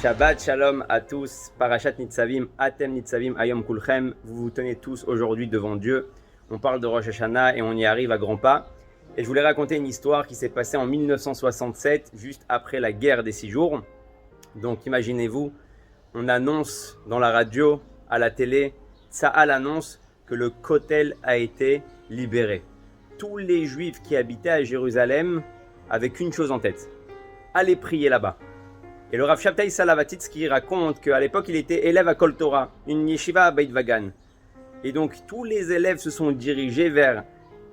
Shabbat Shalom à tous, Parashat Nitzavim, Atem Nitzavim, Ayom Kulchem. Vous vous tenez tous aujourd'hui devant Dieu. On parle de Rosh Hashanah et on y arrive à grands pas. Et je voulais raconter une histoire qui s'est passée en 1967, juste après la guerre des 6 jours. Donc imaginez-vous, on annonce dans la radio, à la télé, Tsahal annonce que le Kotel a été libéré. Tous les Juifs qui habitaient à Jérusalem avaient qu'une chose en tête, aller prier là-bas. Et le Rav Shabtai Salavatitsky raconte qu'à l'époque, il était élève à Kol Torah, une yeshiva à Beit Vagan. Et donc, tous les élèves se sont dirigés vers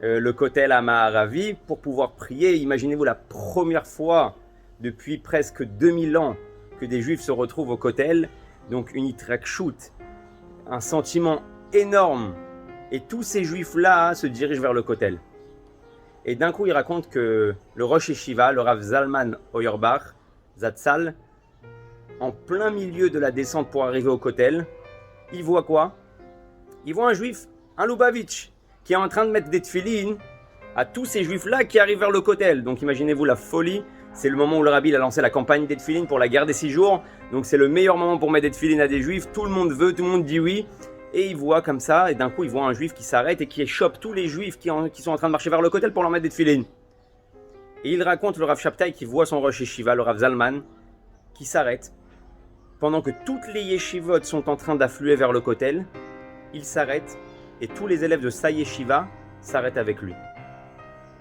le Kotel à Ma'aravi pour pouvoir prier. Imaginez-vous la première fois depuis presque 2000 ans que des Juifs se retrouvent au Kotel. Donc, une hitrakshut, un sentiment énorme. Et tous ces Juifs-là se dirigent vers le Kotel. Et d'un coup, il raconte que le Rosh Yeshiva, le Rav Zalman Auerbach, Zatzal, en plein milieu de la descente pour arriver au Kotel, il voit quoi? Il voit un juif, un Lubavitch, qui est en train de mettre des tefilines à tous ces juifs-là qui arrivent vers le Kotel. Donc imaginez-vous la folie, c'est le moment où le Rabbi a lancé la campagne des tefilines pour la guerre des 6 jours. Donc c'est le meilleur moment pour mettre des tefilines à des juifs, tout le monde veut, tout le monde dit oui. Et il voit comme ça, et d'un coup il voit un juif qui s'arrête et qui chope tous les juifs qui sont en train de marcher vers le Kotel pour leur mettre des tefilines. Et il raconte le Rav Shabtai qui voit son Rosh Yeshiva, le Rav Zalman, qui s'arrête. Pendant que toutes les yeshivot sont en train d'affluer vers le Kotel, il s'arrête et tous les élèves de sa yeshiva s'arrêtent avec lui.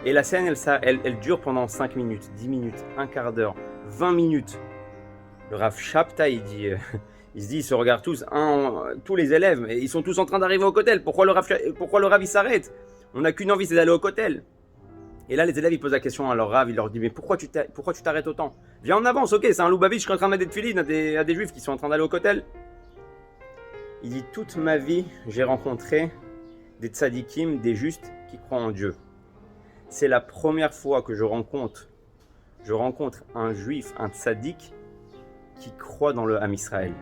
Et la scène, elle dure pendant 5 minutes, 10 minutes, un quart d'heure, 20 minutes. Le Rav Shabtai, il se regardent tous, tous les élèves, et ils sont tous en train d'arriver au Kotel. Pourquoi le Rav il s'arrête? On n'a qu'une envie, c'est d'aller au Kotel. Et là, les élèves, ils posent la question à leur Rav, il leur dit, mais pourquoi tu t'arrêtes autant? Viens en avance, ok, c'est un Lubavitch qui est en train de mettre des tefilines à des juifs qui sont en train d'aller au Kotel. Il dit, toute ma vie, j'ai rencontré des tzadikim, des justes qui croient en Dieu. C'est la première fois que je rencontre un juif, un tzadik, qui croit dans le Ham Israël.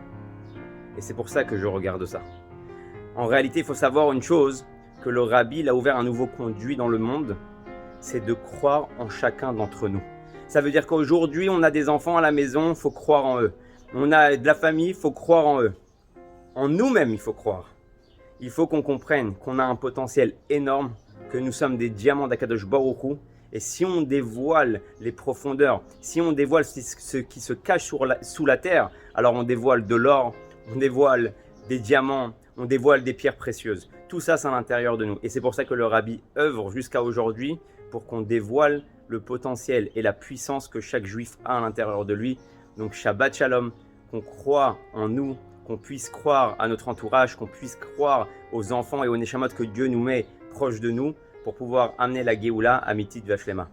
Et c'est pour ça que je regarde ça. En réalité, il faut savoir une chose, que le Rabbi il a ouvert un nouveau conduit dans le monde, c'est de croire en chacun d'entre nous. Ça veut dire qu'aujourd'hui, on a des enfants à la maison, il faut croire en eux. On a de la famille, il faut croire en eux. En nous-mêmes, il faut croire. Il faut qu'on comprenne qu'on a un potentiel énorme, que nous sommes des diamants d'Akadosh Baruch Hu. Et si on dévoile les profondeurs, si on dévoile ce qui se cache sous la terre, alors on dévoile de l'or, on dévoile des diamants, on dévoile des pierres précieuses. Tout ça, c'est à l'intérieur de nous. Et c'est pour ça que le Rabbi œuvre jusqu'à aujourd'hui pour qu'on dévoile le potentiel et la puissance que chaque juif a à l'intérieur de lui. Donc Shabbat Shalom, qu'on croit en nous, qu'on puisse croire à notre entourage, qu'on puisse croire aux enfants et aux neshamot que Dieu nous met proches de nous pour pouvoir amener la Géoula à Mitit Vashlema.